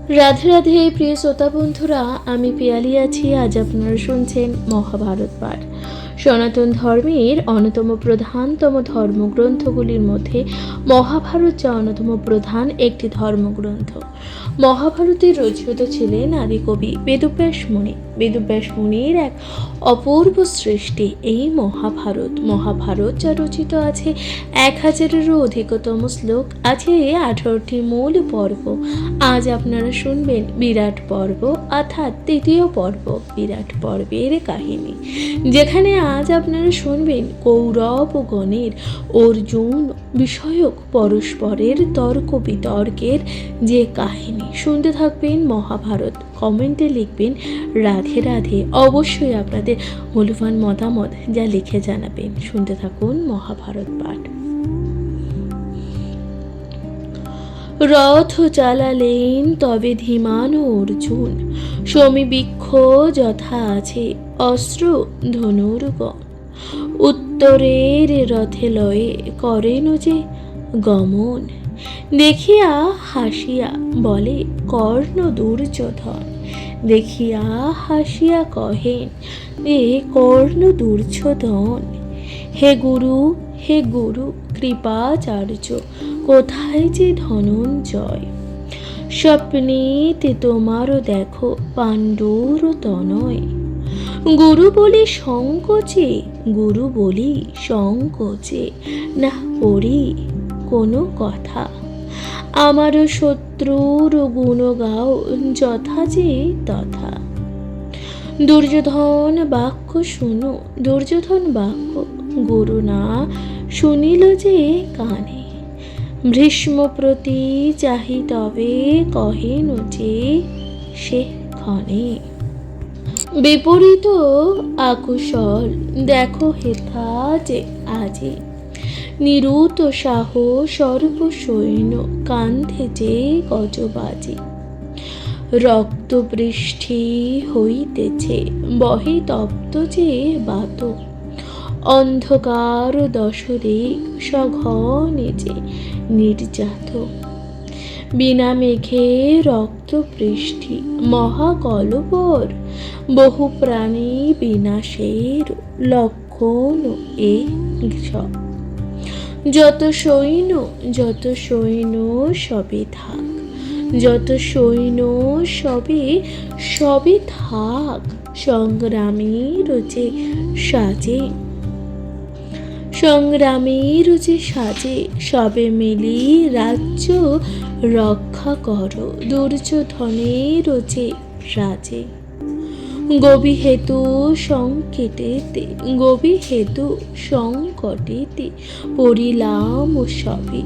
রাধে রাধে প্রিয় শ্রোতা বন্ধুরা, আমি পিয়ালি আছি। আজ আপনারা শুনছেন মহাভারত পাঠ। সনাতন ধর্মের অন্যতম প্রধানতম ধর্মগ্রন্থগুলির মধ্যে মহাভারত যা অন্যতম প্রধান একটি ধর্মগ্রন্থ। মহাভারতের রচয়িতা ছিলেন আদিকবি বেদব্যাস মুনি। বেদব্যাস মুনির এক অপূর্ব সৃষ্টি এই মহাভারত। মহাভারত যা রচিত আছে 1000-এরও অধিকতম শ্লোক, আছে 18টি মূল পর্ব। আজ আপনারা শুনবেন বিরাট পর্ব, অর্থাৎ তৃতীয় পর্ব, বিরাট পর্বের কাহিনী, যেখানে আজ আপনারা শুনবেন কৌরব ও গণের অর্জুন বিষয়ক পরস্পরের তর্ক বিতর্কের যে কাহিনী। শুনতে থাকবেন মহাভারত, কমেন্টে লিখবেন রাধে রাধে, অবশ্যই আপনাদের মূল্যবান মতামত যা লিখে জানাবেন। শুনতে থাকুন মহাভারত পাঠ। রথ চালালেন তবে ধীমান অর্জুন, সমীবৃক্ষ যথা আছে অস্ত্র ধনুর্গণ। উত্তরের রথে লয়ে করেন যে গমন, দেখিয়া হাসিয়া বলে কর্ণ দুর্যোধন। দেখিয়া হাসিয়া কহেন এ কর্ণ দুর্যোধন, হে গুরু হে গুরু কৃপাচার্য, কোথায় যে ধনঞ্জয়। স্বপ্নেতে তোমারও দেখো পাণ্ডুর তনয়, গুরু বলি সংকোচে, গুরু বলি সংকোচে না পড়ি কোনো কথা। আমারও শত্রুর গুণ গাও যথা যে তথা। দুর্যোধন বাক্য শুনো, দুর্যোধন বাক্য গুরু না শুনিল যে কানে। ভীষ্ম প্রতি চাহি তবে কহেন যে সে ক্ষণে। বিপরীত আকুশল দেখো হেথা যে আজি, নিরুত সাহ সর্ব সৈন্য কান্ধে যে গজবাজি। রক্ত বৃষ্টি হইতেছে বহে তপ্ত যে বাত, অন্ধকার দশদিক সঘনে যে নির্যাত। বিনা মেঘে রক্ত বৃষ্টি মহাকলবর, বহু প্রাণী বিনাশের লক্ষণ এ সব। যত সৈন্য সবে থাক, যত সৈন্য সবে থাক, সংগ্রামীর যে সাজে, সংগ্রামীর যে সাজে। সবে মিলি রাজ্য রক্ষা করো, দুর্যোধনের যে রাজে। গবি হেতু সংকেতেতে, গবি হেতু সংকটেতে পড়িলাম সবে।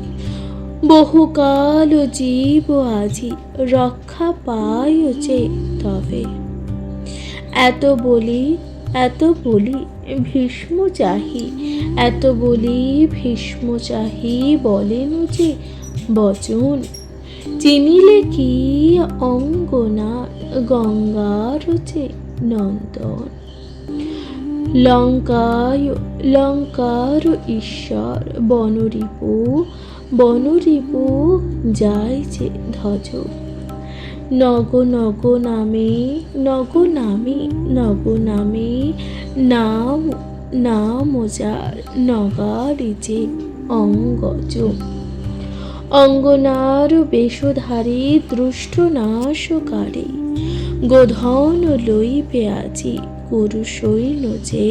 বহুকাল জীব আজি রক্ষা পায় যে তবে। এত বলি ভীষ্ম চাহি, এত বলি ভীষ্ম চাহি বলেন যে বচন। চিনিলে কি অঙ্গনা গঙ্গার যে নন্দন। লঙ্কার ঈশ্বর বনরিপু যায় যে ধ্বজ। নগ নামে নাম যার নগারি যে অঙ্গজ। অঙ্গনার বেশধারী দৃষ্ট নাশকারী, গোধন লইবে আজি গুরু সৈন্য যে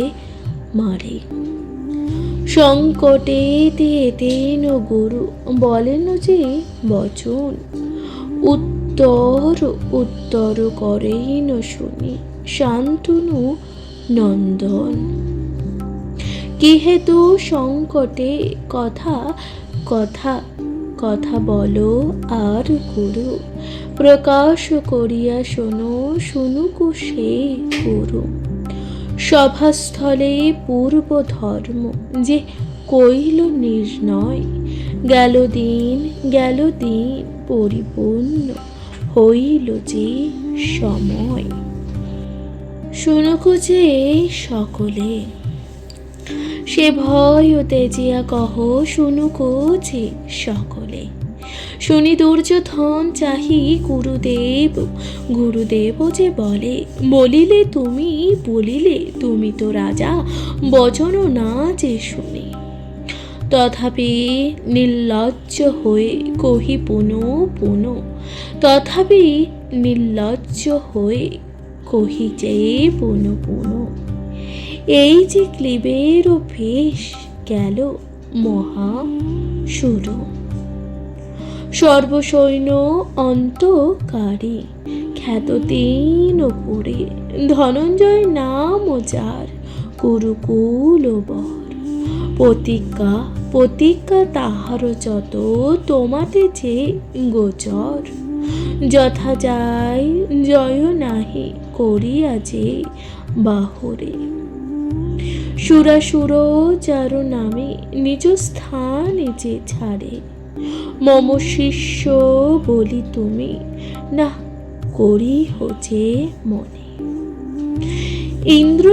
মারে। সংকটে তেন গুরু বলেন যে বচন, উত্তর করেন শুনি শান্তনু নন্দন। কি হেতু সংকটে কথা বলো আর গুরু, প্রকাশ করিয়া শুনুক সে গুরু। সভাস্থলে পূর্ব ধর্ম যে কইল নির্ণয়, গেল দিন পরিপূর্ণ হইল যে সময়। শুনুক যে সকলে, সে ভয় তেজিয়া কহ শুনুক যে সকলে। শুনি দুর্যোধন চাহি গুরুদেব, গুরুদেব যে বলিলে তুমি তো রাজা, বচন না যে শুনি। তথাপি নির্লজ্জ হয়ে কহি পুনঃ, তথাপি নির্লজ্জ হয়ে কহি যে পুনঃ। এই যে ক্লীবের বেশ গেল মহাসুর, সর্বসৈন্য অন্তকারী, খ্যাত তিন পুরে, ধনঞ্জয় নাম যার, কুরুকুল বর। প্রতিজ্ঞা তাহার যত, তোমাতে যে গোচর। যথা যায় জয় নাহি করিয়া যে বাহুরে, সুরাসুর যার নামে নিজ স্থান যে ছাড়ে। মম শিষ্য বলি তুমি, না করিহ যে মনে। ইন্দ্র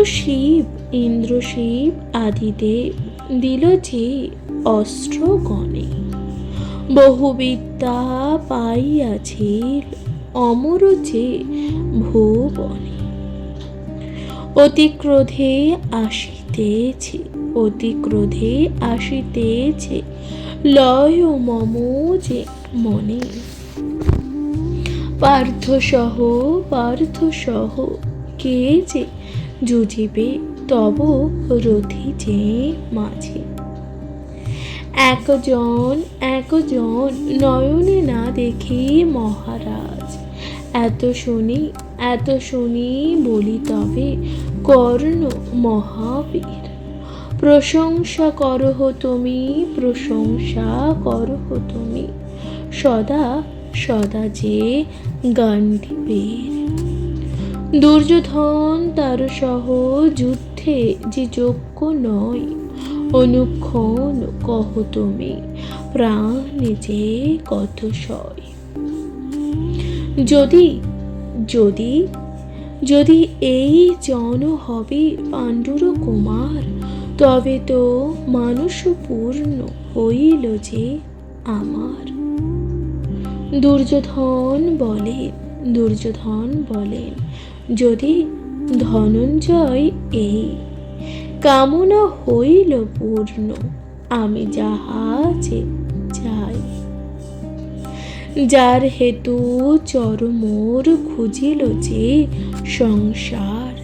শিব আদিদেব দিল যে অস্ত্র গণে, বহুবিদ্যা পাইয়াছে অমর যে ভুবনে। অতি ক্রোধে আসিতেছে লয় মম যে মনে। পার্থ সহ কে যে যুজিবে তব রথি যে মাঝে। একজন নয়নে না দেখি মহারাজ, এত শুনি বলি তবে কর্ণ মহাবীর। প্রশংসা করহ তুমি সদা যে গান্ডীবের। দুর্যোধন তার সহ যুদ্ধে যে যোগ্য নয়, অনুক্ষণ কহ তুমি প্রাণে যে কত সয়। যদি এই জন হবে পাণ্ডুর কুমার, তবে তো মানুষ পূর্ণ হইল যে আমার। দুর্যোধন বলেন যদি ধনঞ্জয় এই কামনা হইল পূর্ণ, আমি যাহাতে চাই। যার হেতু চরমোর খুঁজিল যে সংসার,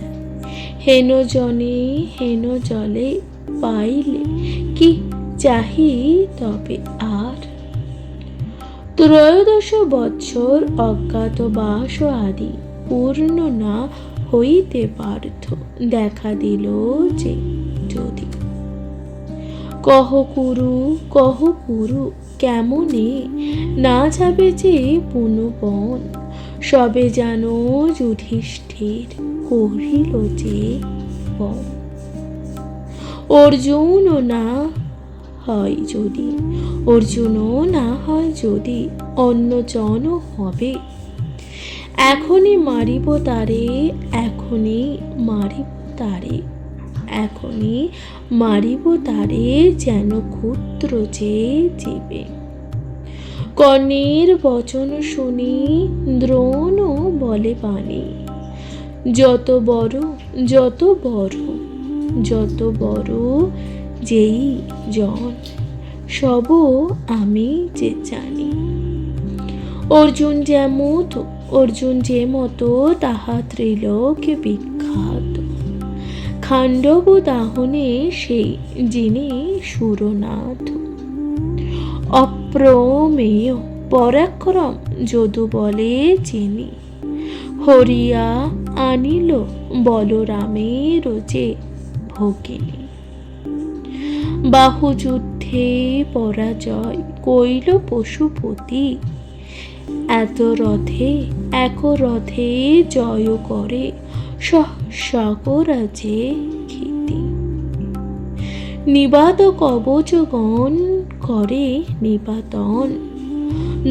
হেন জলে পাইলে কি চাহি তবে আর। 13 বৎসর অজ্ঞাতবাস আদি পূর্ণ না হইতে পার্থ দেখা দিল যে যদি। কহ কুরু কেমনে না যাবে যে পুনঃপন, সবে জানো যুধিষ্ঠির কহিল যে পণ। অর্জুনও না হয় যদি অন্য জন হবে, এখনই মারিব তারে যেন ক্ষুদ্র যে জীবে। কর্ণের বচন শুনি দ্রোণ বলে বাণী, যত বড় যেই জন সব আমি যে জানি। অর্জুন যে মতো তাহা ত্রিলোকে বিখ্যাত, খাণ্ডব দাহনে সেই যিনি সুরনাথ। অপ্রমেয় পরাক্রম যদু বলে যিনি, হরিয়া আনিল বলরামের যে ভগিনী। বাহুযুদ্ধে পরাজয় কইল পশুপতি, এক রথে জয় করে সকরা যে খ্যাতি। নিবাত কবচগণ করে নিবাতন,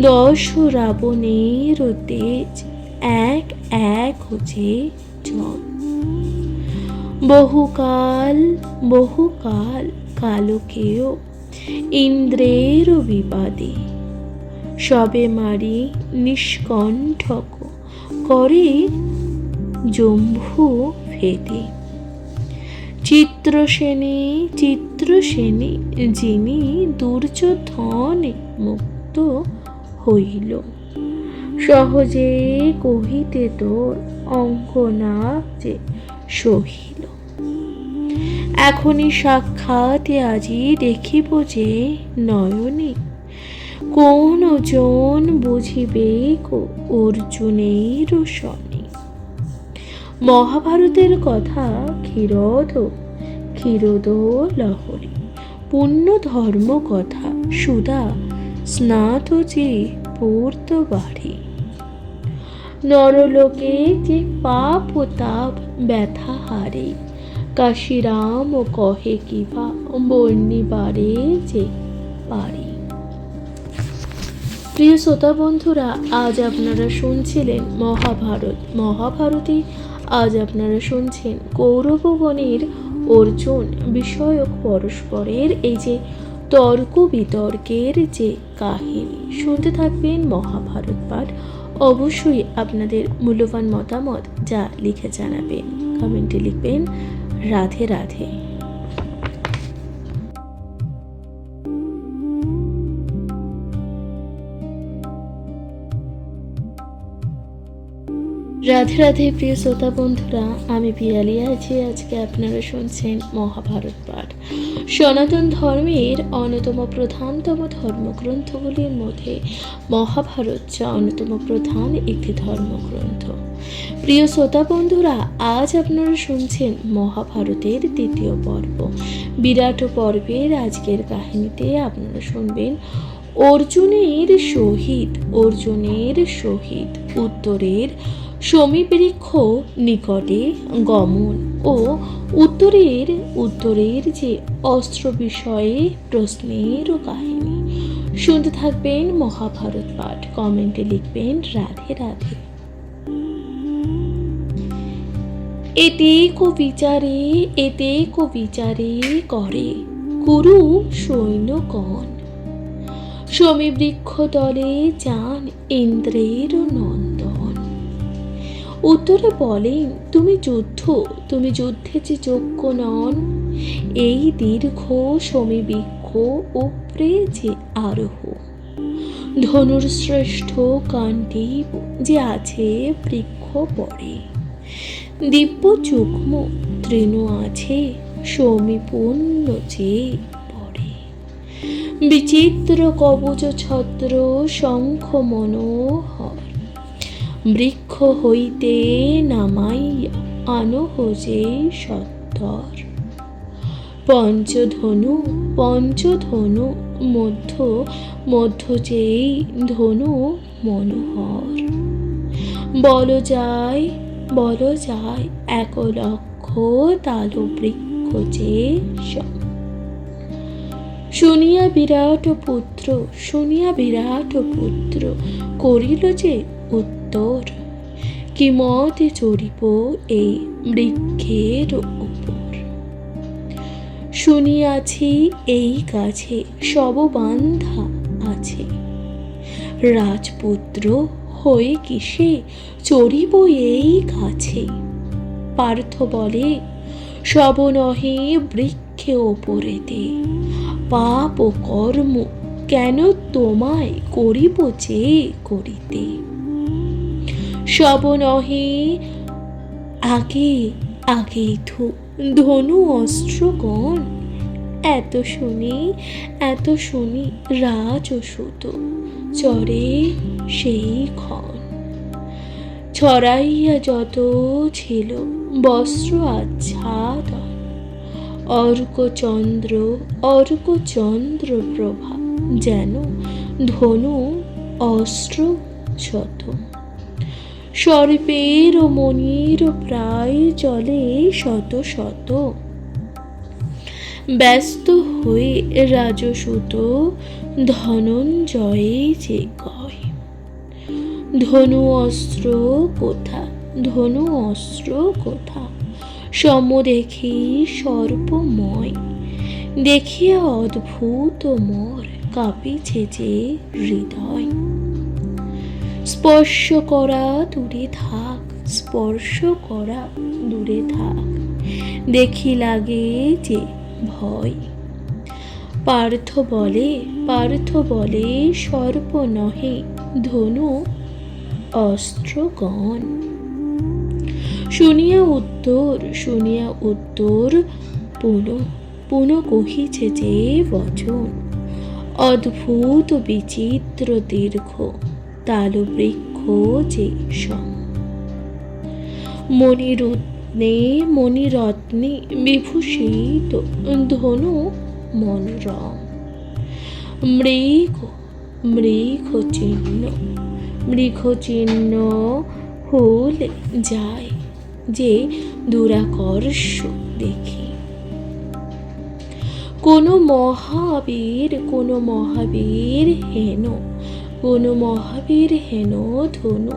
10 রাবণের তেজ এক যে জন। বহুকাল কালকেও ইন্দ্রের বিবাদে, সবে মারি নিষ্কণ্ঠক করে জম্ভু ফেটে। চিত্রসেনী যিনি দুর্যোধনে মুক্ত হইল, সহজে কহিতে তোর অঙ্গনা যে সহিল। এখনই সাক্ষাৎ আজি দেখিব যে নয়নে, কোন জন বুঝিবে অর্জুনের শনে। মহাভারতের কথা ক্ষীরোদ লহরী, পুণ্য ধর্ম কথা সুধা স্নাত যে পূর্ত বাড়ি। নরলোকে যে পাপ ও তাপ ব্যথা হারে, কাশিরাম কহে কিবা বর্ণিবারে যে পারি। প্রিয় শ্রোতা বন্ধুরা, আজ আপনারা শুনছিলেন মহাভারতে আজ আপনারা শুনছেন কৌরবগণের অর্জুন বিষয়ক পরস্পরের এই যে তর্ক বিতর্কের যে কাহিনী। শুনতে থাকবেন মহাভারত পাঠ। অবশ্যই আপনাদের মূল্যবান মতামত যা লিখে জানাবেন, কমেন্টে লিখবেন। রাধে রাধে। রাধে রাধে প্রিয় শ্রোতা বন্ধুরা, আমি পিয়ালি আছি। আজকে আপনারা শুনছেন মহাভারত পাঠ। সনাতন ধর্মের অন্যতম প্রধানতম ধর্মগ্রন্থগুলির মধ্যে মহাভারত যা অন্যতম প্রধান একটি ধর্মগ্রন্থ। প্রিয় শ্রোতা বন্ধুরা, আজ আপনারা শুনছেন মহাভারতের দ্বিতীয় পর্ব। বিরাট পর্বের আজকের কাহিনীতে আপনারা শুনবেন অর্জুনের সহিত উত্তরের সমীবৃক্ষ নিকটে গমন ও উত্তরের যে অস্ত্র বিষয়ে প্রশ্নের কাহিনী। শুনতে থাকবেন মহাভারত পাঠ। কমেন্টে লিখবেন রাধে রাধে। এতে কো বিচারে করে কুরু সৈন্যগণ, সমীবৃক্ষ তলে যান ইন্দ্রের নন্দন। উত্তরে বলেন, তুমি যুদ্ধে যে যোগ্য নন, এই দীর্ঘ সমীবৃক্ষ উপরে যে আরোহ। ধনুর শ্রেষ্ঠ কাণ্ডিব যে আছে বৃক্ষ পরে, দিব্য যুগ্ম তৃণ আছে সমীপূর্ণ যে পরে। বিচিত্র কবচ ছত্র শঙ্খ মনোহর, বৃক্ষ হইতে নামাইয়া আনহ যে সত্তর। পঞ্চধনু মধ্য যেই ধনু মনোহর। বল যায় 1,00,000 তাল বৃক্ষ যে সম। শুনিয়া বিরাট পুত্র করিল যে উত্তর, কি মতে চড়িব এই বৃক্ষের উপর। শুনিয়াছি এই গাছে সব বান্ধা আছে, রাজপুত্র হয়ে কিসে চড়িব এই গাছে। পার্থ বলে, সব নহে বৃক্ষে ওপরেতে, পাপ ও কর্ম কেন তোমায় করিব যে করিতে। সব নহে আগে ধনু অস্ত্রগণ, এত শুনি রাজসূত চরে সেই ক্ষণ। ছড়াইয়া যত ছিল বস্ত্র আচ্ছাদন, অর্কচন্দ্র প্রভা যেন ধনু অস্ত্র শত। সর্পের ও মণির প্রায় চলে শত, ব্যস্ত হয়ে রাজসূত ধনঞ্জয়ে যে কয়। ধনু অস্ত্র কোথা সম দেখি সর্পময়, দেখিয়া অদ্ভুত মোর কাঁপিছে যে হৃদয়। স্পর্শ করা দূরে থাক, স্পর্শ করা দূরে থাক, দেখি লাগে যে ভয়। পার্থ বলে সর্প নহে ধনু অস্ত্রগণ। শুনিয়া উত্তর পুনঃ কহিছে যে বচন, অদ্ভুত বিচিত্র দীর্ঘ তাল বৃক্ষ যে সম। মণিরত্নে বিভূষিত ধনু মনোরম, মৃগ চিহ্ন হলে যায় যে দুরাকর্ষ দেখি। কোন মহাবীর হেন ধনু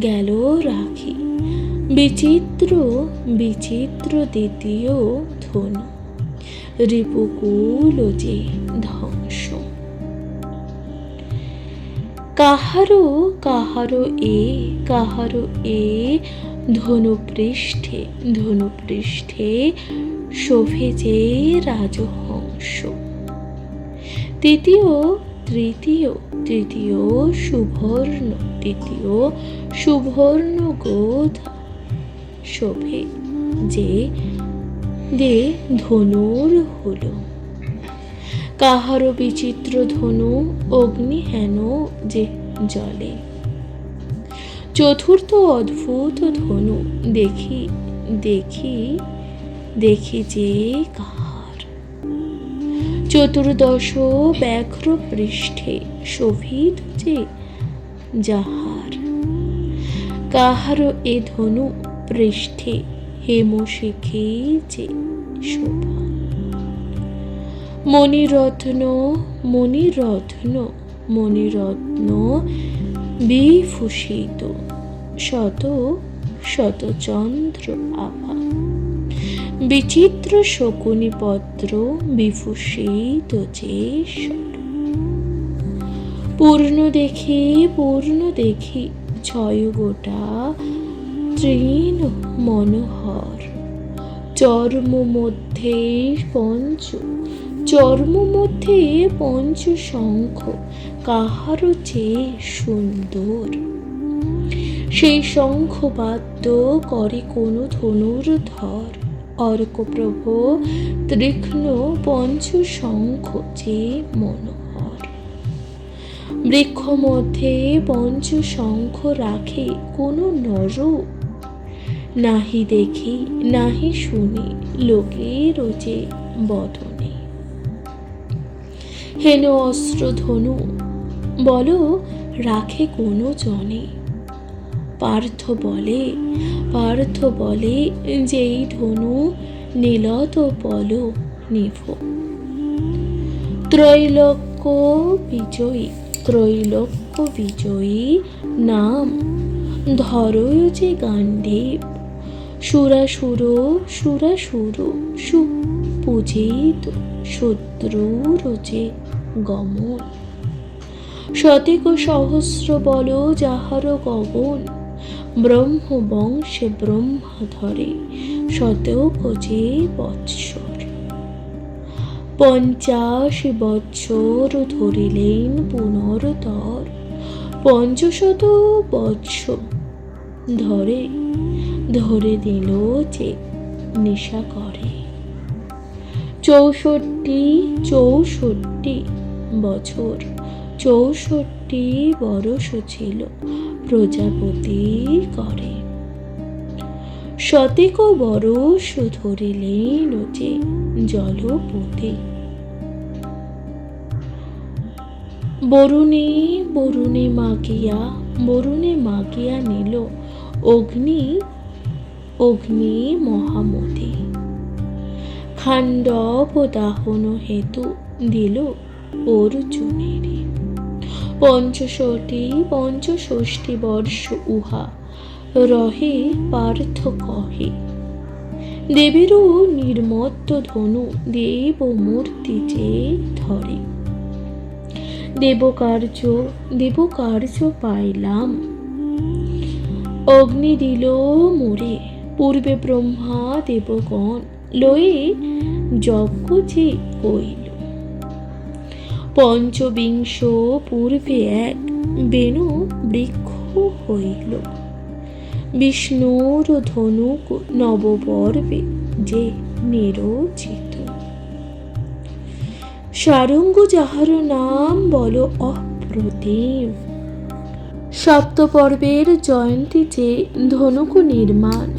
গেল রাখি, বিচিত্র দ্বিতীয় ধনু রিপুকুল যে ধ্বংস। কাহারো এ ধনুপৃষ্ঠে শোভে যে রাজহংস। তৃতীয় সুবর্ণ গোধা শোভে যে ধনুর হলো। কাহারো বিচিত্র ধনু অগ্নি হেন যে জলে। চতুর্থ অদ্ভুত ধনু দেখি যে কাহার। চতুর্দশ ব্যাঘ্র পৃষ্ঠে শোভিত যে যাহার। কাহারো এ ধনু পৃষ্ঠে হেমশিখে যে শোভা। মণিরত্ন বিভূষিত শত চন্দ্র আভা। বিচিত্র শকুনি পত্র বিভূষিত যে শত। পূর্ণ দেখি ছয় গোটা তৃণ মনোহর। চর্ম মধ্যে পঞ্চ শঙ্খ কাহারো চেয়ে সুন্দর। সেই শঙ্খ বাদ্য করে কোন ধনুর ধর। অর্কপ্রভ তীক্ষ্ণ পঞ্চ শঙ্খ যে মনোহর। বৃক্ষ মধ্যে পঞ্চ শঙ্খ রাখে কোন নর। নাহি দেখি নাহি শুনি লোকের যে বদনে। হেন অস্ত্র ধনু বলো রাখে কোন জনে। পার্থ বলে যেই ধনু নীলত বল নিভ। ত্রৈলোক্য বিজয়ী নাম ধরয় যে গান্ডীব। সুরাসুর সুপূজিত শত্রুর যে গমন। শতেক সহস্র বল যাহার গগন। ব্রহ্মবংশে ব্রহ্মা ধরে শতক যে বৎসর। 50 বৎসর ধরিলেন পুনরতর। 500 বৎসর ধরে দিল যে নেশা করে। 64 বছর 64 বরষ ছিল প্রজাপতি করে। শতেক বরষ ধরিলেন যে জলপতি। বরুণে মাগিয়া নিল অগ্নি মহামতি। খাণ্ডব দাহন হেতু দিল অর্জুনেরই। 65 বর্ষ উহা রহে পার্থ কহে। দেবেরও নির্মত্ত ধনু দেব মূর্তি যে ধরে। দেবকার্য দেবকার্য পাইলাম। অগ্নি দিল মোরে পূর্বে ব্রহ্মা দেবগণ, লয়ে যজ্ঞ যে কইল। পঞ্চবিংশ পূর্বে এক বেণু বৃক্ষ হইল, বিষ্ণুর ধনুক নবপর্বে যে নিরচিত। সারঙ্গ যাহার নাম বল অপ্রতিম, সপ্তপর্বের জয়ন্তী যে ধনুক নির্মাণ।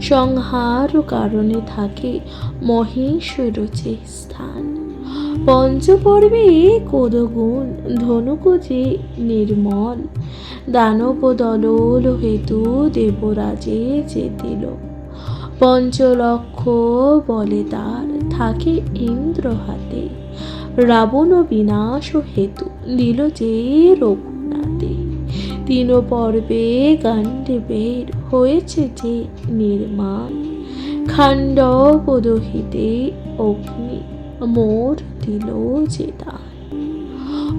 সংহার কারণে থাকে মহেশ্বর যে স্থান। পঞ্চপর্বে কোদগুণ ধনুক যে নির্মল। দানব দলল হেতু দেবরাজে যে দিল। পঞ্চলক্ষ বলে তার থাকে ইন্দ্র হাতে। রাবণ বিনাশ হেতু দিল যে রঘুনাথে। তিন পর্বে গান্ডীবের হয়েছে যে নির্মাণ। খাণ্ডব দহিতে অগ্নি মোর দিল যে দান।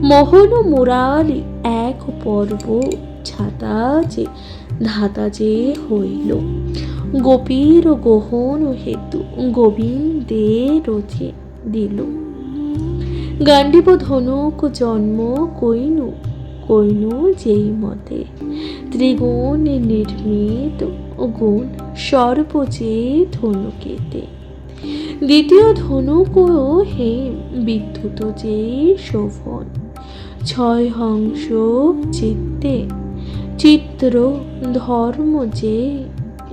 মোহন মুরারি এক পর্ব ছাতা যে ধাতা যে হইল। গোপীর গহন হেতু গোবিন্দের যে দিল। গান্ডীব ধনুক জন্ম কইনু কইনু যেই মতে। ত্রিগুণ নির্মিত গুণ সর্ব যে ধনুকেতে। দ্বিতীয় ধনুক হেম বিদ্যুৎ যে শোভন। ছয় হংস চিত্তে চিত্র ধর্ম যে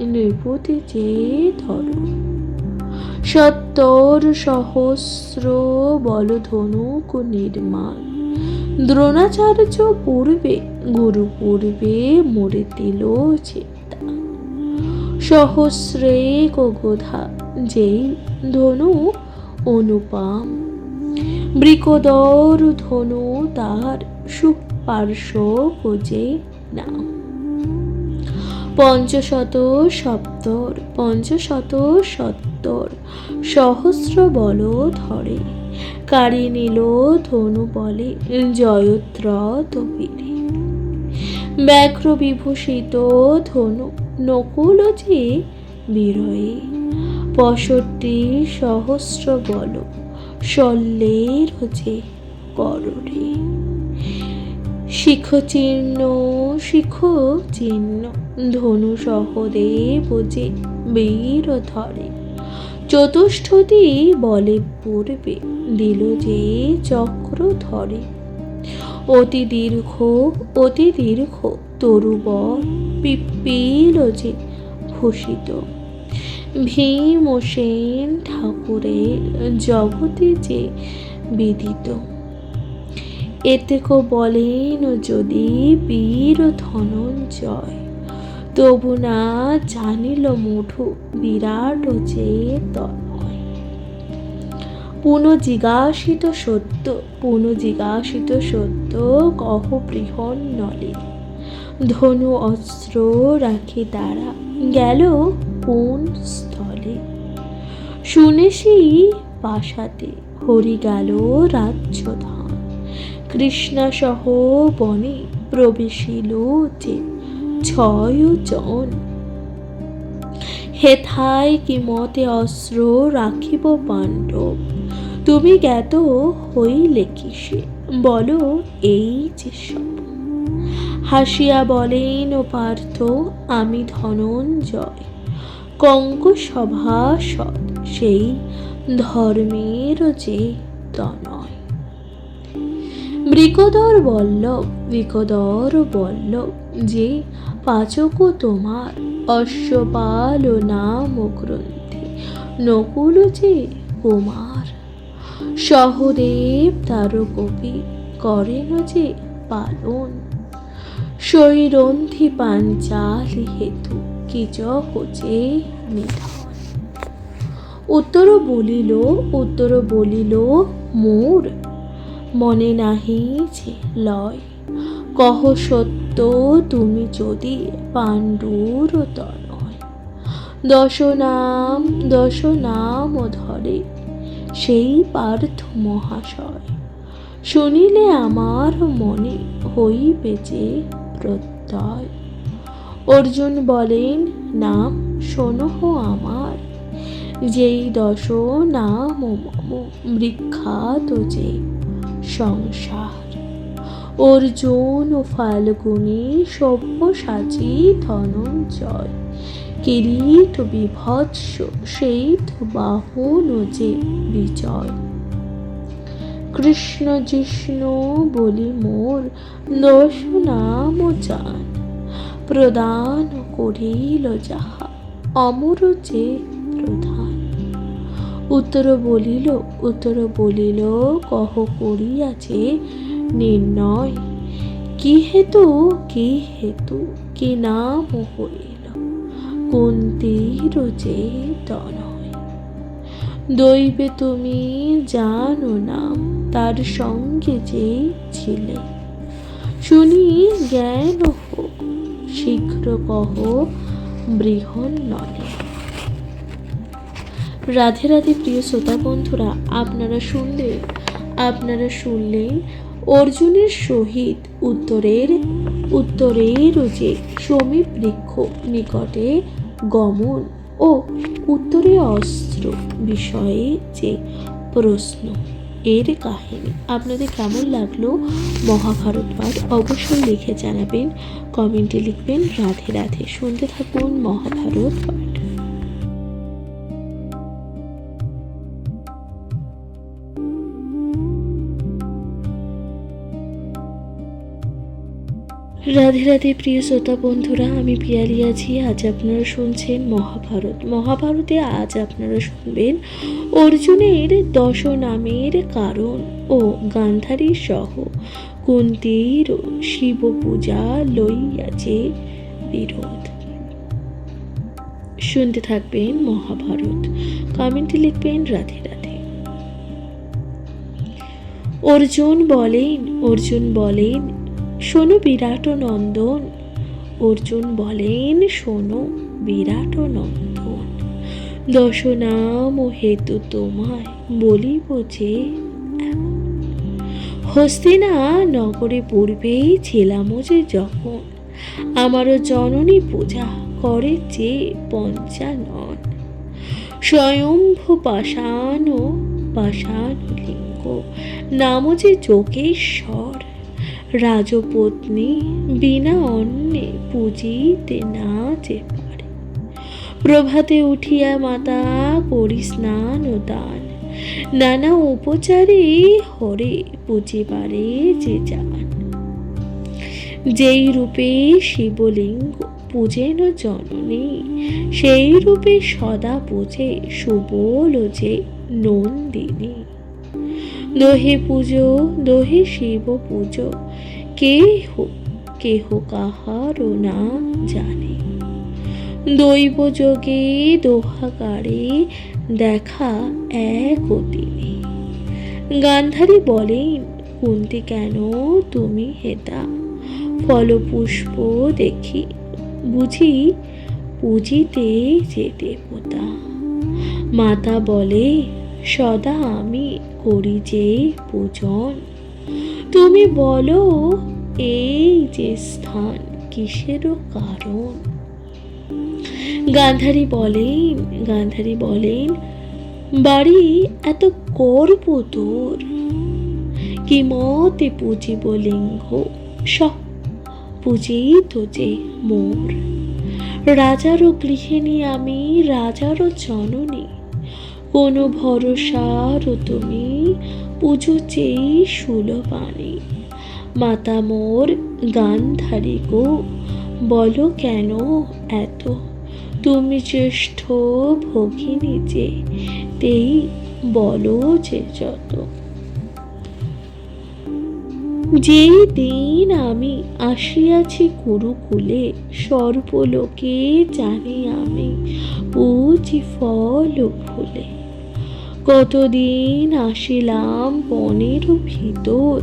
নৃপতি যে ধর্ম। সত্তর সহস্র বল ধনুক নির্মাণ। দ্রোণাচার্য পূর্বে গুরু পূর্বে মোরে দিল যে দান। সহস্রে গোধা যেই ধনু অনুপাম। বৃকোদর ধনু তার সুপার্শ্ব যে নাম। পঞ্চশত সত্তর পঞ্চশত সত্তর সহস্র বল ধরে। কারি নীল ধনু বলে জয়দ্রথ বীরে। ব্যাঘ্র বিভূষিত ধনু নকুল যে বিরয়ে। ৬৫ সহস্র বল শল্যের যে কররে। শিখ চিহ্ন ধনু সহদেব যে বীর ধরে। চতুষ্ঠতী বলে পূর্বে দিল যে চক্র ধরে। অতি দীর্ঘ তরুবর পিপীল যে ভূষিত। ভীমসেন ঠাকুরের জগতে যে বিদিত। এতেক বলেন যদি বীর ধনঞ্জয়। তবু না জানিল মুঠু বিরাট যে তনয়। পুনঃজিজ্ঞাসিত সত্য কহ বৃহন নলে। ধনু অস্ত্র রাখি তারা গেল কোন স্থলে। শুনেছি পাশাতে হরি গেল রাজ্য ধান। কৃষ্ণা সহ বনে প্রবেশিল যে ৬ জন। হেথায় কি মতে অস্ত্র রাখিব পাণ্ডব। তুমি জ্ঞাত হইলে কিসে বলো এই যে সব। হাসিয়া বলেন পার্থ আমি ধনঞ্জয়। কঙ্ক সভাসদ সেই ধর্মের যে তনয়। বৃকোদর বল্লভ যে পাচক তোমার। অশ্বপাল নাম গ্রন্থে নকুল যে কুমার। সহদেব তার কবি করেন যে পালন। সৈরন্থী পাঞ্চালি হেতু কিচক যে নিধন। উত্তর বলিল মোর মনে নাহি যে লয়। কহ সত্য তুমি যদি পাণ্ডুর তনয়। দশ নাম ধরে সেই পার্থ মহাশয়। শুনিলে আমার মনে হইবে যে প্রত্যয়। অর্জুন বলেন, নাম শোনহ আমার, যেই দশ নাম মম বিখ্যাত যে সংসার। অর্জুন ও ফাল্গুনী, সব্যসাচী ধনঞ্জয়, কিরীট বিভৎস শ্বেত বাহন যে বিজয়। কৃষ্ণ জিষ্ণু বলি মোর দশ নাম জান, প্রদান করিল যাহা অমর যে প্রধান। উত্তর বলিল কহ করিয়াছে নির্ণয়, কি হেতু কি নাম হইল কুন্তীর যে তনয়। দৈবে তুমি জানো নাম, তার সঙ্গে যে ছিলে, শুনি জ্ঞান হোক শীঘ্র কহ বৃহন্নলে। রাধে রাধে প্রিয় শ্রোতা বন্ধুরা, আপনারা শুনলেন অর্জুনের সহিত উত্তরের যে সমীপ বৃক্ষ নিকটে গমন ও উত্তরে অস্ত্র বিষয়ে যে প্রশ্ন, এর কাহিনী। আপনাদের কেমন লাগলো মহাভারত পাঠ অবশ্যই লিখে জানাবেন, কমেন্টে লিখবেন। রাধে রাধে। শুনতে থাকুন মহাভারত পাঠ। রাধে রাধে প্রিয় শ্রোতা বন্ধুরা, আমি পিয়ালি আছি। আজ আপনারা শুনছেন মহাভারতে আজ আপনারা শুনবেন অর্জুনের 10 নামের কারণ ও গান্ধারী সহ কুন্তীর শিব পূজা লইয়াছে বিরোধ। শুনতে থাকবেন মহাভারত, কমেন্টে লিখবেন রাধে রাধে। অর্জুন বলেন শোনো বিরাট নন্দন। অর্জুন বলেন শোনো বিরাট নন্দন, 10 নাম ও হেতু তোমায় বলিব যে এমন। হস্তিনা নগরে পূর্বেই ছিলাম যে যখন, আমারও জননী পূজা করে যে পঞ্চানন। স্বয়ম্ভু পাষাণ লিঙ্গ, নাম যে যোগেশ্বর। রাজপত্নী বিনা অন্নে পূজিতে না যে পারে। প্রভাতে উঠিয়া মাতা করি স্নান ও দান, নানা উপচারে হরে পূজিবারে যে যান। যেই রূপে শিবলিঙ্গ পূজেন জননী, সেই রূপে সদা পূজে সুবল যে নন্দিনী। দোহে শিব পুজো, কেহ কাহারও না জানে। দৈব যোগে দোহাগারে দেখা এক তিনি। গান্ধারী বলেন কুন্তি কেন তুমি হেতা, ফলপুষ্প দেখি বুঝি পূজিতে যে দেবতা। মাতা বলে সদা আমি করি যে পূজন, তুমি বলো এই যে স্থান কিসেরও কারণ। গান্ধারী বলেন বাড়ি এত গর্ব তোর, কি মতে পূজিব লিঙ্গ সব পূজিত যে মোর। রাজারও গৃহিণী আমি, রাজারও জননী, কোন ভরসার তুমি পুজো চেয়ে সুলপানি। মাতা মোর গান্ধারী গো, বলো কেন এত, তুমি জ্যেষ্ঠ ভগিনী যে তেই বলো যে যত। যেই দিন আমি আসিয়াছি কুরুকুলে, সর্বলোকে জানি আমি পূজি ফল ফুলে। কতদিন আসিলাম বনের ভিতর,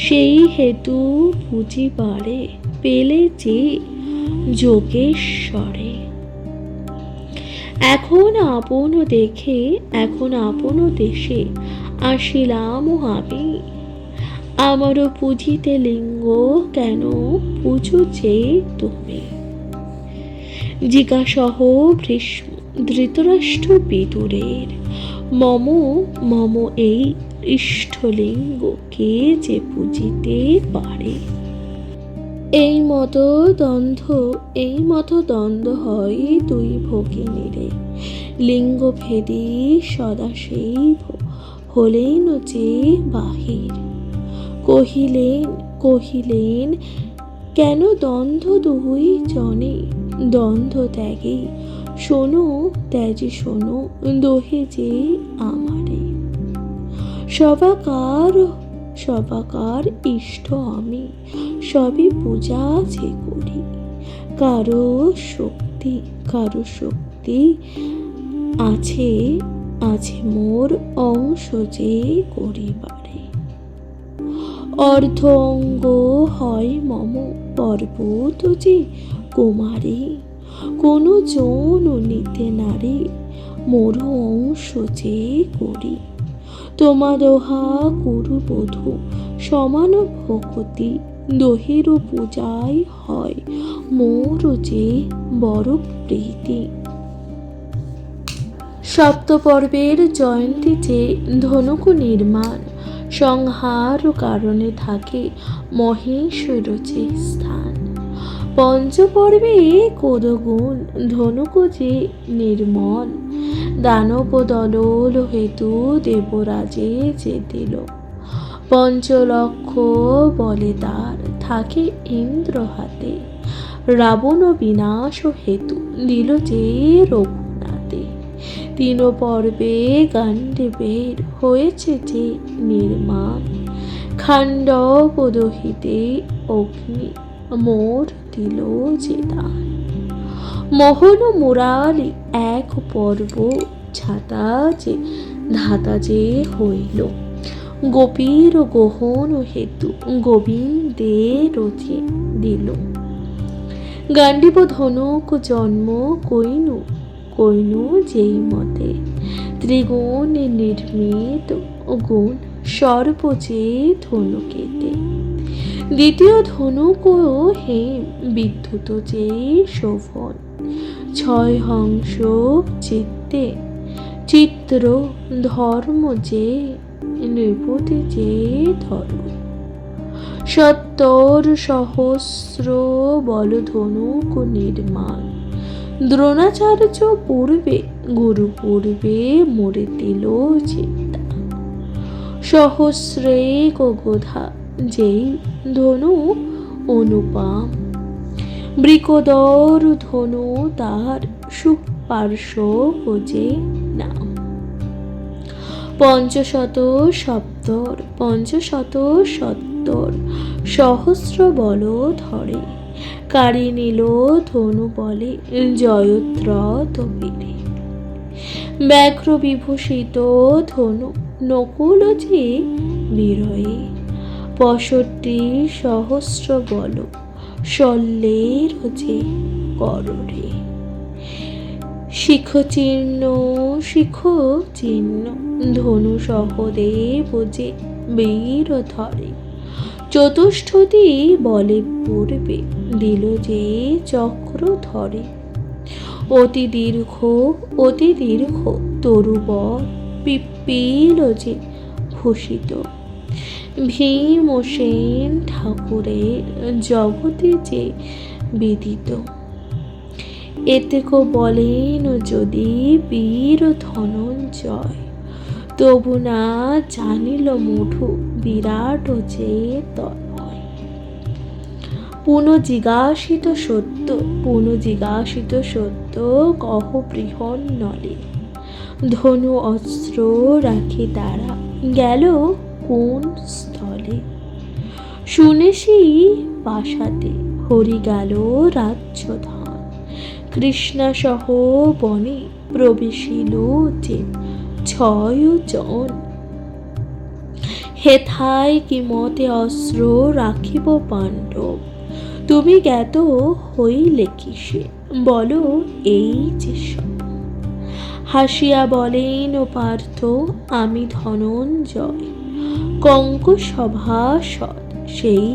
সেই হেতু পুজিবারে পেলে যে যোগেশ্বরে। এখন আপন দেশে আসিলাম আমি, আমারও পুজিতে লিঙ্গ কেন পুজো যে তুমি? জিজ্ঞাসহ ভীষ্ম ধৃতরাষ্ট্র বিদুরের, মম মম এই ইষ্টলিঙ্গ কে যে পুজিতে পারে? এই মতো দ্বন্দ্ব হয় দুই ভগিনীরে, লিঙ্গ ভেদী সদা সেই হলেন যে বাহির। কহিলেন কেন দ্বন্দ্ব দুই জনে? দ্বন্দ্ব ত্যাগে শোনো দোহে যে আমারে। সবাকার ইষ্ট আমি, সবই পূজা যে করি। কারো শক্তি আছে মোর অংশ যে করিবারে। অর্ধ অঙ্গ হয় মম পর্বত যে কুমারী, কোনো যৌন নিতে নারী মোর অংশ যে করি। তোমা দোহা কুরু বধূ সমান ভকতি, দোহের পূজায় হয় মোর যে বড় প্রীতি। সপ্তপর্বের জয়ন্তীতে ধনুক নির্মাণ সংহার কারণে থাকে মহেশ্বর যে স্থান। পঞ্চপর্বে কোদগুণ ধনুক যে নির্মল, দানব দলল হেতু দেবরাজে যে দিল। পঞ্চলক্ষ বলে তার থাকে ইন্দ্র হাতে, রাবণ বিনাশ হেতু দিল যে রঘুনাথে। তিন পর্বে গান্ডীবের হয়েছে যে নির্মাণ, খাণ্ডব দহিতে অগ্নি মোর দিল যে দান। মোহন মুরারি এক পর্ব ধাতা যে হইল, গোপীর গহন হেতু গোবিন্দের যে দিল। গান্ডীব ধনুক জন্ম কইনু যেই মতে, ত্রিগুণ নির্মিত গুণ সর্ব যে ধনুকেতে। দ্বিতীয় ধনুক হেম বিদ্যুৎ যে শোভন, ছয় হংস চিত্র ধর্ম যে নৃপতি যে ধর্ম। 70 সহস্র বল ধনুক নির্মাণ, দ্রোণাচার্য গুরু পূর্বে মোরে দিল যে দান। সহস্রেক গোধা যেই ধনু অনুপাম, বৃকোদর ধনু তার সুপার্শ্ব যে নাম। পঞ্চশত সত্তর সহস্র বল ধরে, কারি নিল ধনু বলে জয়দ্রথ বীরে। ব্যাঘ্র বিভূষিত ধনু নকুল যে বিরয়ে, 65 সহস্র বল শল্যের যে কররে। শিখ চিহ্ন ধনু সহদেব যে বীর ধরে। চতুষ্ঠতি বলে পূর্বে দিল যে চক্র ধরে। অতি দীর্ঘ তরুবর পিপীল যে ভূষিত, ভীমসেন ঠাকুরের জগতে যে বিদিত। এতেক বলেন যদি বীর ধনঞ্জয়, তবু না জানিল মুঠু বিরাট যে তন্ময়। পুনঃজিজ্ঞাসিত সত্য কহ বৃহন নলে, ধনু অস্ত্র রাখি তারা গেল কোন স্থলে। শুনেছি পাশাতে হরি গেল রাজ্যধান, কৃষ্ণা সহ বনে প্রবেশিল যে 6 জন। হেথায় কি মতে অস্ত্র রাখিব পাণ্ডব, তুমি জ্ঞাত হইলে কিসে বলো এই যে সব। হাসিয়া বলেন পার্থ আমি ধনঞ্জয়, কঙ্ক সভাসদ সেই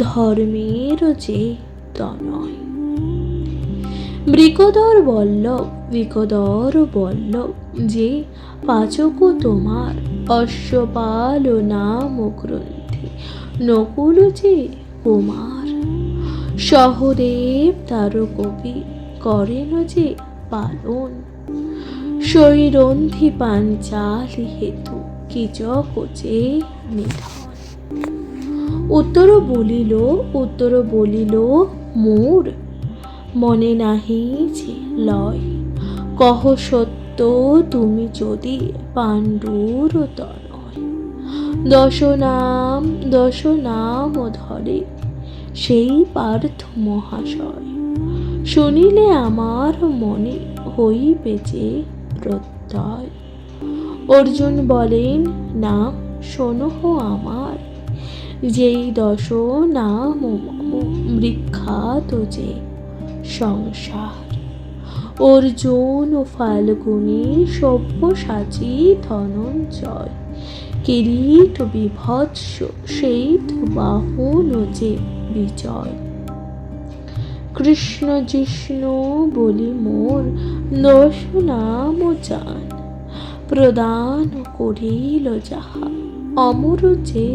ধর্মের যে তনয়। বৃকদর বল্লভ যে পাচক তোমার, অশ্বপাল নাম গ্রন্থি নকুল যে কুমার। সহদেব তার কবি করেন যে পালন, সৈরন্থি পাঞ্চালি হেতু কিচক যে নিধন। উত্তর বলিল মোর মনে নাহি যে লয়, কহ সত্য তুমি যদি পাণ্ডুর তনয়। দশ নাম ধরে সেই পার্থ মহাশয়, শুনিলে আমার মনে হইবে যে প্রত্যয়। অর্জুন বলেন না শোনহ আমার, যেই 10 নাম মম বিখ্যাত যে সংসার। অর্জুন ও ফাল্গুনী সব্যসাচী ধনঞ্জয়, কিরীট বিভৎস সেই বাহন যে বিজয়। কৃষ্ণ জিষ্ণু বলি মোর 10 নাম জান, প্রদান করিল যাহা অমর যে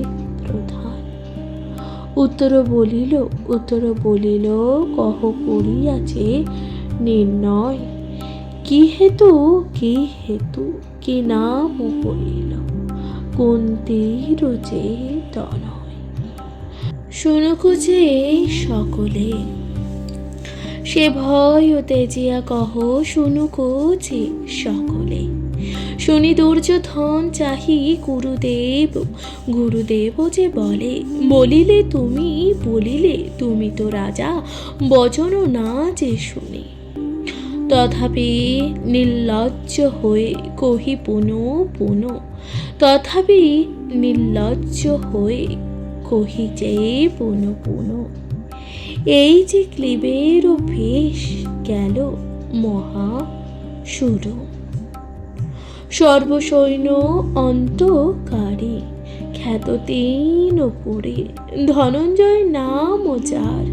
প্রধান। উত্তর বলিল কহ করিয়াছে নির্ণয়, কি হেতু কি নাম হইল কুন্তীর যে তনয়। শুনুক যে সকলে সে ভয় তেজিয়া কহ, শুনুক যে সকলে। শুনি দুর্যোধন চাহি গুরুদেব যে বলিলে তুমি তো রাজা বচন না যে শুনি। তথাপি নির্লজ্জ হয়ে কহি যে পুনঃ এই যে ক্লীবের বেশ গেল মহাসুর। সর্বসৈন্য অন্তকারী খ্যাত 3 পুরে, ধনঞ্জয় নাম যার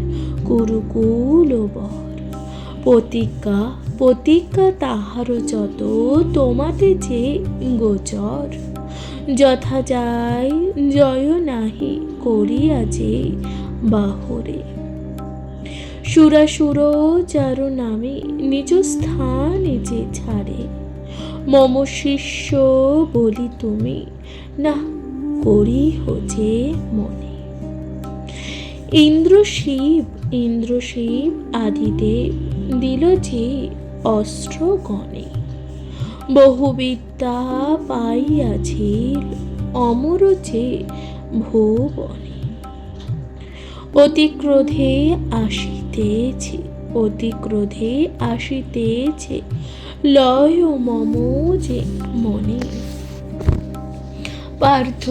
কুরুকুল বর। প্রতিজ্ঞা তাহার যত তোমাতে যে গোচর, যথা যায় জয় নাহি করিয়া যে বাহুরে। সুরাসুর যার নামে নিজ স্থান যে ছাড়ে, মম শিষ্য বলি তুমি না করিহ যে মনে। ইন্দ্রশিব আদিদেব দিল যে অস্ত্র গণে, বহুবিদ্যা পাইয়াছিল অমর যে ভুবনে। অতি ক্রোধে আসিতেছে লয় মম যে মনে। পার্থ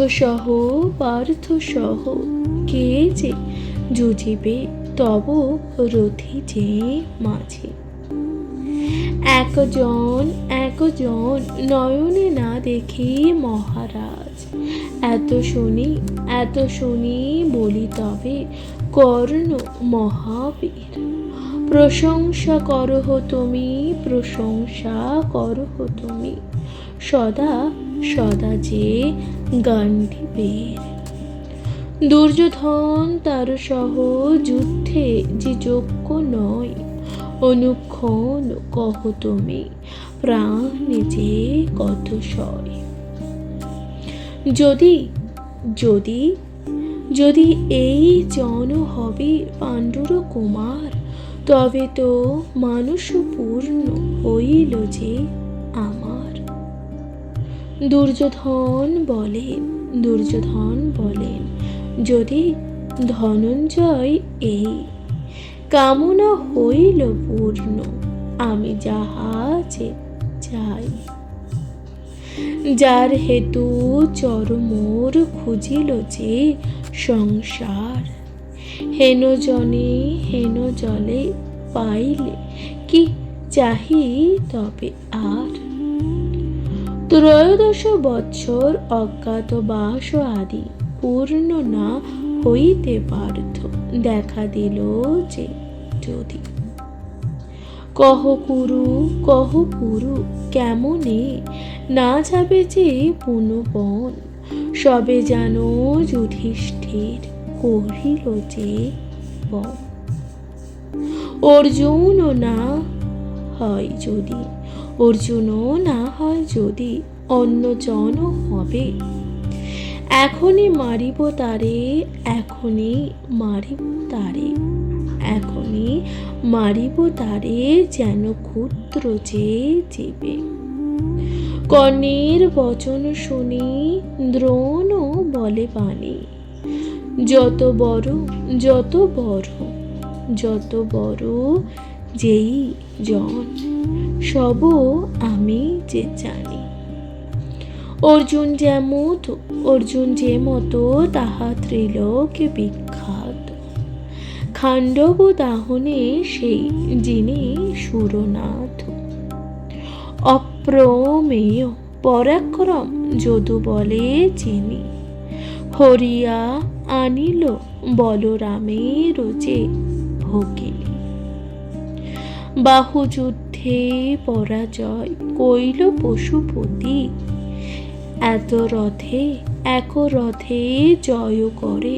সহ কে যে যুজিবে তব রথি যে মাঝে। একজন নয়নে না দেখি মহারাজ, এত শুনি বলি তবে কর্ণ মহাবীর। প্রশংসা করহ তুমি সদা যে গান্ডীবের। দুর্যোধন তার সহ যুদ্ধে যে যোগ্য নয়, অনুক্ষণ কহ তুমি প্রাণ যে কত সয়। যদি এই জন হবে পাণ্ডুর কুমার, তবে তো মানুষ পূর্ণ হইল যে আমার। দুর্যোধন বলেন যদি ধনঞ্জয় এই কামনা হইল পূর্ণ, আমি যাহা যে চাই। যার হেতু চরমোর খুঁজিল যে সংসার, হেন জলে পাইলে কি চাহি তবে আর। ত্রয়োদশ বৎসর অজ্ঞাতবাস আদি পূর্ণ না হইতে পার্থ দেখা দিল যে যদি। কহ পুরু কেমনে না যাবে যে পুনঃপন, সবে জানো যুধিষ্ঠির কহিল যে বন। অর্জুনও না হয় যদি, অর্জুনও না হয় যদি অন্য জন হবে, এখনই মারিব তারে, এখনই মারিব তারে, এখনই মারিব তারে যেন ক্ষুদ্র যে জীবে। কর্ণের বচন শুনি দ্রোণ বলে বাণী, যত বড় যত বড় যত বড় যেই জন, সব আমি যে জানি। অর্জুন যে মতো তাহা ত্রিলোকে বিখ্যাত, খাণ্ডব দাহনে সেই যিনি সুরনাথ। অপ্রমেয় পরাক্রম যদু বলে যিনি, হরিয়া আনিল বলরামের যে ভগিনী। বাহুযুদ্ধে পরাজয় কইল পশুপতি, এত রথে এক রথে জয় করে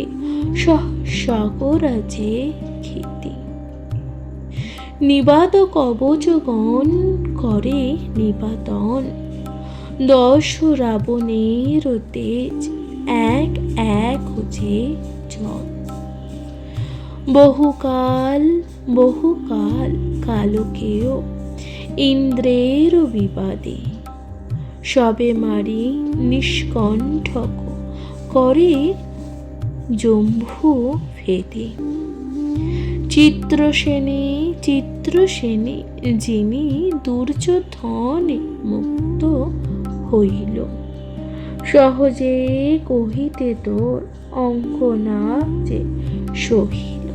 সকরাজে খ্যাতি। নিবাত কবচগণ করে নিবাতন, 10 রাবণের তেজ এক এক যে জন। বহুকাল কালকেও ইন্দ্রের বিবাদে, সবে মারি নিষ্কণ্ঠক করে জম্ভু ফেদে। চিত্রসেনে যিনি দুর্যোধনে মুক্ত হইল, সহজে কহিতে তোর অঙ্ক না যে সহিল।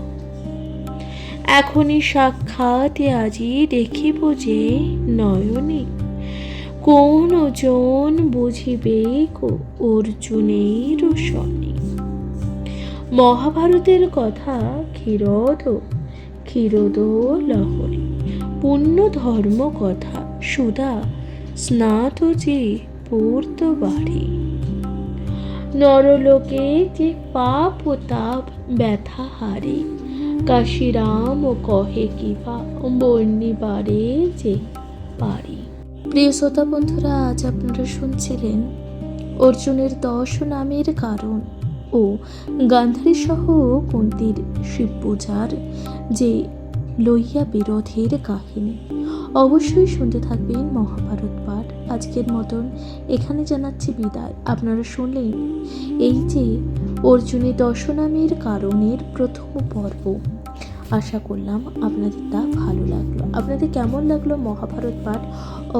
এখনই সাক্ষাৎ আজি দেখিব যে নয়নে, কোন জন বুঝিবে অর্জুনের শনে। মহাভারতের কথা ক্ষীরোদ লহরী, পুণ্য ধর্ম কথা সুধা স্নাত যে পূর্ত বাড়ি। নরলোকে যে পাপ ও তাপ ব্যথা হারে, কাশিরাম ও কহে কিবা বর্ণিবারে যে পারি। প্রিয় শ্রোতা বন্ধুরা, আজ আপনারা শুনছিলেন অর্জুনের 10 নামের কারণ ও গান্ধারী সহ কুন্তির শিব পূজার যে লইয়া বিরোধের কাহিনী। অবশ্যই শুনতে থাকবেন মহাভারত পাঠ। আজকের মতন এখানে জানাচ্ছি বিদায়। আপনারা শুনলেন এই যে অর্জুনের 10 নামের কারণের প্রথম পর্ব। আশা করলাম আপনাদের তা ভালো লাগলো। আপনাদের কেমন লাগলো মহাভারত পাঠ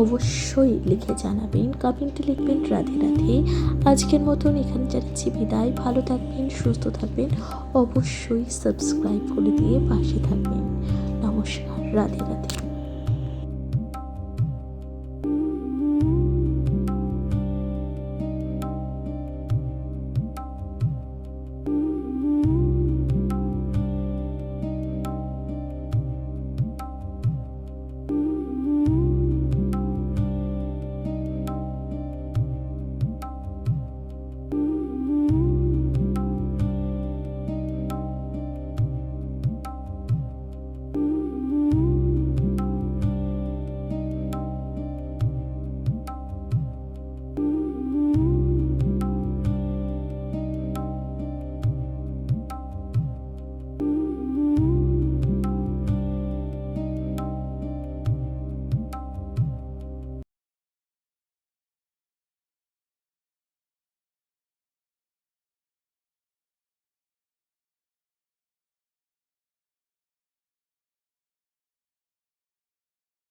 অবশ্যই লিখে জানাবেন, কমেন্টে লিখবেন। রাধে রাধে। আজকের মতন এখানে জানাচ্ছি বিদায়। ভালো থাকবেন, সুস্থ থাকবেন, অবশ্যই সাবস্ক্রাইব করে দিয়ে পাশে থাকবেন। নমস্কার, রাধে রাধে।